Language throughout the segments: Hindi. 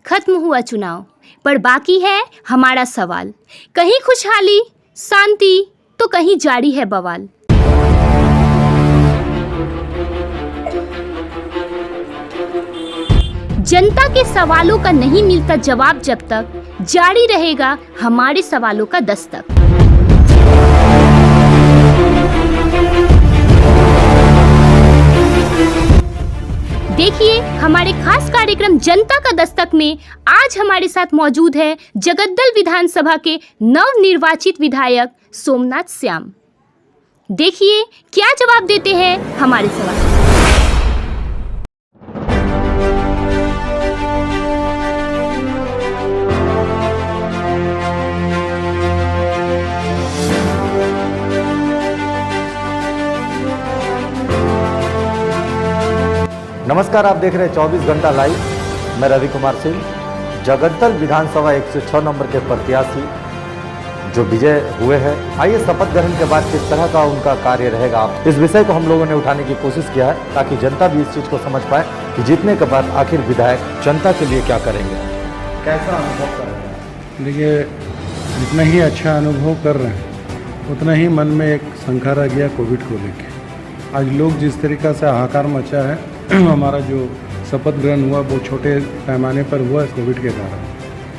खत्म हुआ चुनाव, पर बाकी है हमारा सवाल। कहीं खुशहाली शांति तो कहीं जारी है बवाल। जनता के सवालों का नहीं मिलता जवाब जब तक जारी रहेगा हमारे सवालों का दस्तक। देखिए हमारे खास कार्यक्रम जनता का दस्तक में आज हमारे साथ मौजूद है जगद्दल विधानसभा के नवनिर्वाचित विधायक सोमनाथ श्याम। देखिए क्या जवाब देते हैं हमारे सवाल। नमस्कार, आप देख रहे हैं 24 घंटा लाइव। मैं रवि कुमार सिंह, जगद्दल विधानसभा 106 नंबर के प्रत्याशी जो विजय हुए हैं। आइए शपथ ग्रहण के बाद किस तरह का उनका कार्य रहेगा, इस विषय को हम लोगों ने उठाने की कोशिश किया है ताकि जनता भी इस चीज़ को समझ पाए कि जीतने के बाद आखिर विधायक जनता के लिए क्या करेंगे। कैसा अनुभव कर रहे हैं? देखिए, जितना ही अच्छा अनुभव कर रहे हैं उतना ही मन में एक शंका रह गया कोविड को लेकर। आज लोग जिस तरीक़ा से हाहाकार मचा है, हमारा जो शपथ ग्रहण हुआ वो छोटे पैमाने पर हुआ है कोविड के कारण।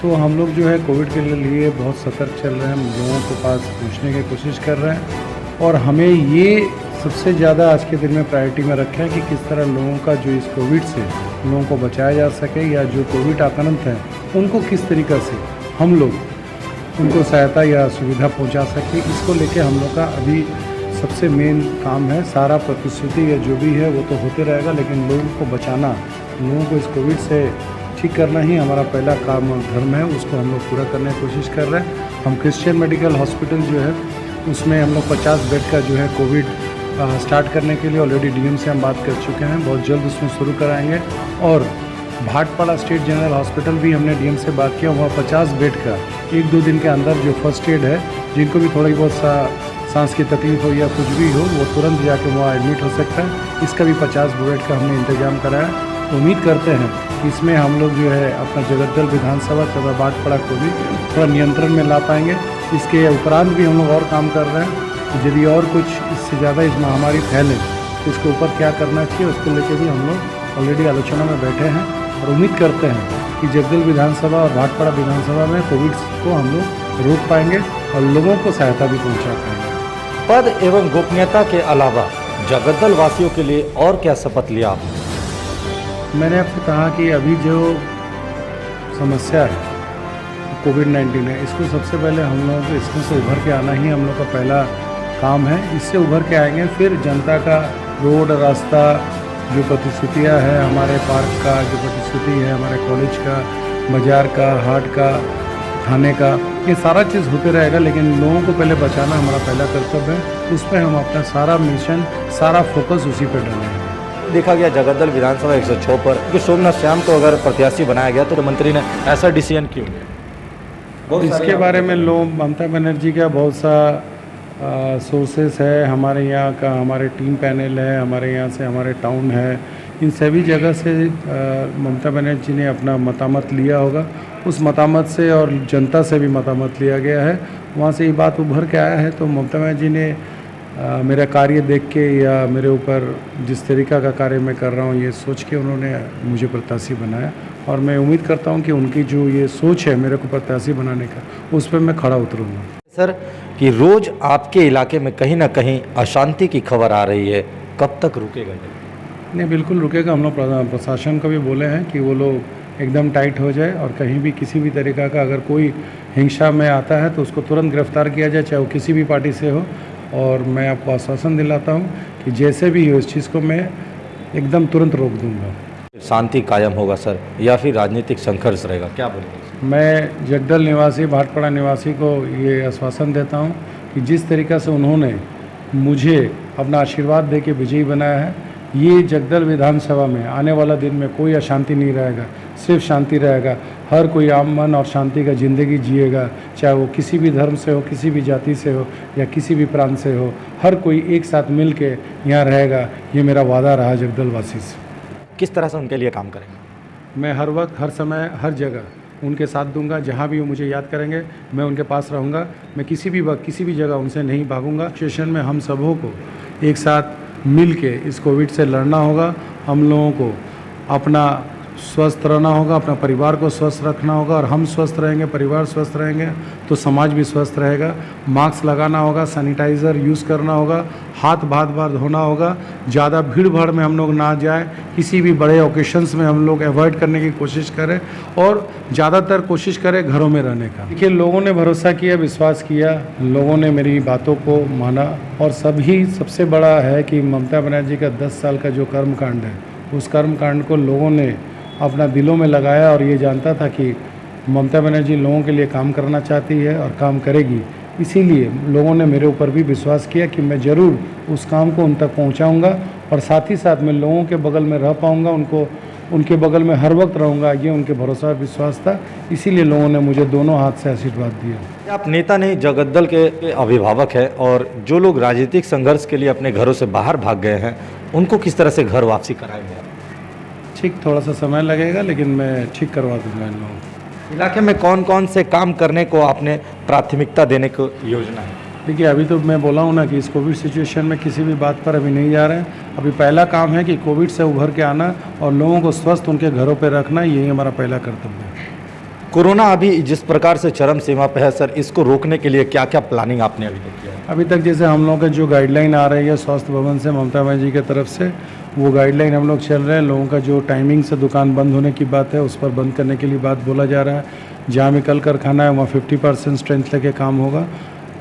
तो हम लोग जो है कोविड के लिए बहुत सतर्क चल रहे हैं, हम लोगों के पास पहुंचने की कोशिश कर रहे हैं और हमें ये सबसे ज़्यादा आज के दिन में प्रायोरिटी में रखा है कि किस तरह लोगों का जो इस कोविड से लोगों को बचाया जा सके, या जो कोविड आक्रांत हैं उनको किस तरीक़ा से हम लोग उनको सहायता या सुविधा पहुँचा सकें। इसको लेकर हम लोग का अभी सबसे मेन काम है। सारा प्रतिश्रुति या जो भी है वो तो होते रहेगा, लेकिन लोगों को बचाना, लोगों को इस कोविड से ठीक करना ही हमारा पहला काम और धर्म है। उसको हम लोग पूरा करने की कोशिश कर रहे हैं। हम क्रिश्चियन मेडिकल हॉस्पिटल जो है उसमें हम लोग 50 बेड का जो है कोविड स्टार्ट करने के लिए ऑलरेडी डीएम से हम बात कर चुके हैं। बहुत जल्द उसमें शुरू कराएंगे। और भाटपाड़ा स्टेट जनरल हॉस्पिटल भी हमने डीएम से बात किया, वहाँ 50 बेड का 1-2 दिन के अंदर जो फर्स्ट एड है, जिनको भी थोड़ी बहुत सांस की तकलीफ हो या कुछ भी हो, वो तुरंत जाके वहाँ एडमिट हो सकता है। इसका भी 50 बेड का हमने इंतजाम कराया। उम्मीद करते हैं कि इसमें हम लोग जो है अपना जगद्दल विधानसभा तथा भाटपाड़ा को भी थोड़ा नियंत्रण में ला पाएंगे। इसके उपरांत भी हम लोग और काम कर रहे हैं। यदि और कुछ इससे ज़्यादा इस महामारी फैले तो इसके ऊपर क्या करना चाहिए, उसको लेकर भी हम लोग ऑलरेडी आलोचना में बैठे हैं और उम्मीद करते हैं कि जगद्दल विधानसभा और भाटपाड़ा विधानसभा में कोविड को हम लोग रोक पाएंगे और लोगों को सहायता भी पहुँचा पाएंगे। पद एवं गोपनीयता के अलावा जगद्दल वासियों के लिए और क्या शपथ लिया आपने? मैंने आपसे कहा कि अभी जो समस्या है कोविड-19 है, इसको सबसे पहले हम लोगों को इसमें से उभर के आना ही हम लोग का पहला काम है। इससे उभर के आएंगे, फिर जनता का रोड रास्ता जो प्रतिश्रुतियाँ है, हमारे पार्क का जो प्रतिश्रुति है, हमारे कॉलेज का, बाज़ार का, हाट का, थाने का, ये सारा चीज़ होते रहेगा। लेकिन लोगों को पहले बचाना हमारा पहला कर्तव्य है। उस पर हम अपना सारा मिशन, सारा फोकस उसी पर डालेंगे। देखा गया जगद्दल विधानसभा 106 पर कि सोमनाथ श्याम को अगर प्रत्याशी बनाया गया तो मंत्री ने ऐसा डिसीजन क्यों लिया? इसके बारे में लोग, ममता बनर्जी का बहुत सा सोर्सेस है, हमारे यहाँ का हमारे टीम पैनल है, हमारे यहाँ से हमारे टाउन है, इन सभी जगह से ममता बनर्जी ने अपना मतामत लिया होगा। उस मतामत से और जनता से भी मतामत लिया गया है, वहाँ से ये बात उभर के आया है। तो ममता बनर्जी ने मेरा कार्य देख के या मेरे ऊपर जिस तरीक़ा का कार्य मैं कर रहा हूँ ये सोच के उन्होंने मुझे प्रत्याशी बनाया और मैं उम्मीद करता हूँ कि उनकी जो ये सोच है मेरे को प्रत्याशी बनाने का, उस पर मैं खड़ा उतरूँगा। सर, कि रोज़ आपके इलाके में कहीं ना कहीं अशांति की खबर आ रही है, कब तक रुकेगा? नहीं, बिल्कुल रुकेगा। हम लोग प्रशासन को भी बोले हैं कि वो लोग एकदम टाइट हो जाए और कहीं भी किसी भी तरीक़ा का अगर कोई हिंसा में आता है तो उसको तुरंत गिरफ्तार किया जाए, चाहे वो किसी भी पार्टी से हो। और मैं आपको आश्वासन दिलाता हूँ कि जैसे भी हो इस चीज़ को मैं एकदम तुरंत रोक दूँगा। शांति कायम होगा सर, या फिर राजनीतिक संघर्ष रहेगा, क्या बोलेंगे? मैं जगद्दल निवासी, भाटपाड़ा निवासी को ये आश्वासन देता हूँ कि जिस तरीक़ा से उन्होंने मुझे अपना आशीर्वाद दे के विजयी बनाया है, ये जगद्दल विधानसभा में आने वाला दिन में कोई अशांति नहीं रहेगा, सिर्फ शांति रहेगा। हर कोई अमन और शांति का ज़िंदगी जिएगा, चाहे वो किसी भी धर्म से हो, किसी भी जाति से हो या किसी भी प्रांत से हो, हर कोई एक साथ मिल के यहाँ रहेगा। ये मेरा वादा रहा जगद्दल वासी से। किस तरह से उनके लिए काम करेंगे? मैं हर वक्त, हर समय, हर जगह उनके साथ दूंगा। जहाँ भी वो मुझे याद करेंगे मैं उनके पास रहूँगा। मैं किसी भी वक्त, किसी भी जगह उनसे नहीं भागूंगा। सिचुएशन में हम सबों को एक साथ मिल के इस कोविड से लड़ना होगा। हम लोगों को अपना स्वस्थ रहना होगा, अपना परिवार को स्वस्थ रखना होगा, और हम स्वस्थ रहेंगे, परिवार स्वस्थ रहेंगे तो समाज भी स्वस्थ रहेगा। मास्क लगाना होगा, सैनिटाइज़र यूज़ करना होगा, हाथ बार धोना होगा, ज़्यादा भीड़ भाड़ में हम लोग ना जाए, किसी भी बड़े ओकेशंस में हम लोग अवॉइड करने की कोशिश करें, और ज़्यादातर कोशिश करें घरों में रहने का। देखिए, लोगों ने भरोसा किया, विश्वास किया, लोगों ने मेरी बातों को माना, और सबसे बड़ा है कि ममता बनर्जी का 10 साल का जो कर्मकांड है, उस कर्मकांड को लोगों ने अपना दिलों में लगाया, और ये जानता था कि ममता बनर्जी लोगों के लिए काम करना चाहती है और काम करेगी। इसीलिए लोगों ने मेरे ऊपर भी विश्वास किया कि मैं ज़रूर उस काम को उन तक पहुंचाऊंगा, और साथ ही साथ मैं लोगों के बगल में रह पाऊंगा, उनके बगल में हर वक्त रहूंगा। ये उनके भरोसा और विश्वास था, इसीलिए लोगों ने मुझे दोनों हाथ से आशीर्वाद दिया। आप नेता नहीं, जगद्दल के अभिभावक हैं, और जो लोग राजनीतिक संघर्ष के लिए अपने घरों से बाहर भाग गए हैं, उनको किस तरह से घर वापसी कराएंगे? ठीक, थोड़ा सा समय लगेगा, लेकिन मैं ठीक करवा दूंगा इन लोगों को। इलाके में कौन कौन से काम करने को आपने प्राथमिकता देने को योजना है? देखिए, अभी तो मैं बोला हूँ ना कि इस कोविड सिचुएशन में किसी भी बात पर अभी नहीं जा रहे हैं। अभी पहला काम है कि कोविड से उभर के आना और लोगों को स्वस्थ उनके घरों पर रखना, यही हमारा पहला कर्तव्य है। कोरोना अभी जिस प्रकार से चरम सीमा पे है सर, इसको रोकने के लिए क्या क्या प्लानिंग आपने अभी तक किया है? अभी तक जैसे हम लोगों का जो गाइडलाइन आ रही है स्वास्थ्य भवन से, ममता बनर्जी की तरफ से, वो गाइडलाइन हम लोग चल रहे हैं। लोगों का जो टाइमिंग से दुकान बंद होने की बात है, उस पर बंद करने के लिए बात बोला जा रहा है। जहाँ भी कल कारखाना है वहाँ 50% स्ट्रेंथ लेके काम होगा।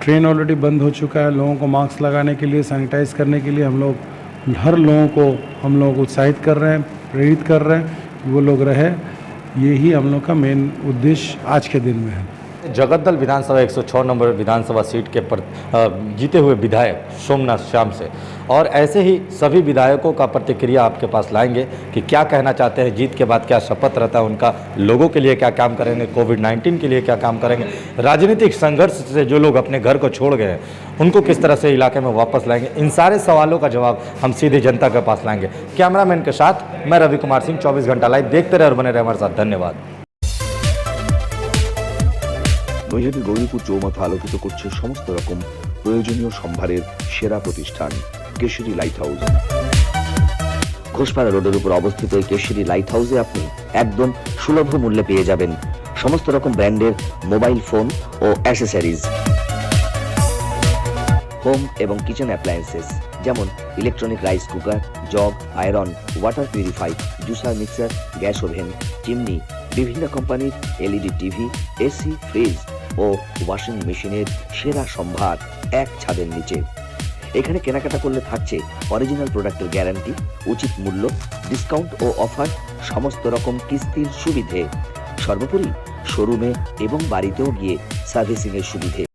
ट्रेन ऑलरेडी बंद हो चुका है। लोगों को मास्क लगाने के लिए, सैनिटाइज करने के लिए हम लोग हर लोगों को उत्साहित कर रहे हैं, प्रेरित कर रहे हैं कि वो लोग रहे। यही हम लोग का मेन उद्देश्य आज के दिन में है। जगद्दल विधानसभा 106 नंबर विधानसभा सीट के पर जीते हुए विधायक सोमनाथ श्याम से, और ऐसे ही सभी विधायकों का प्रतिक्रिया आपके पास लाएंगे कि क्या कहना चाहते हैं, जीत के बाद क्या शपथ रहता है उनका, लोगों के लिए क्या काम करेंगे, कोविड-19 के लिए क्या काम करेंगे, राजनीतिक संघर्ष से जो लोग अपने घर को छोड़ गए हैं उनको किस तरह से इलाके में वापस लाएंगे। इन सारे सवालों का जवाब हम सीधे जनता के पास लाएंगे। कैमरामैन के साथ मैं रवि कुमार सिंह, 24 घंटा लाइव देखते रहे और बने रहे हमारे साथ। धन्यवाद। নৈহাটি গৌরীপুর চৌমাথা আলোকিত করছে সমস্ত রকম প্রয়োজনীয় সম্ভারের সেরা প্রতিষ্ঠান কেশরী লাইট হাউস। ঘোষপাড়া রোডের উপর অবস্থিত এই কেশরী লাইট হাউসে আপনি একদম সুলভ মূল্যে পেয়ে যাবেন সমস্ত রকম ব্র্যান্ডের মোবাইল ফোন ও অ্যাসেসরিজ, হোম এবং কিচেন অ্যাপ্লায়েন্সেস যেমন electronic rice cooker, jug, iron, water purify, juicer mixer, gas oven, chimney, বিভিন্ন কোম্পানির এলইডি টিভি, এসি, ফ্রিজ ও ওয়াশিং মেশিনের সেরা সম্ভার এক ছাদের নিচে। এখানে কেনাকাটা করলে থাকছে অরিজিনাল প্রোডাক্টের গ্যারান্টি, উচিত মূল্য, ডিসকাউন্ট ও অফার, সমস্ত রকম কিস্তির সুবিধে, সর্বোপরি শোরুমে এবং বাড়িতেও গিয়ে সার্ভিসিং এর সুবিধে।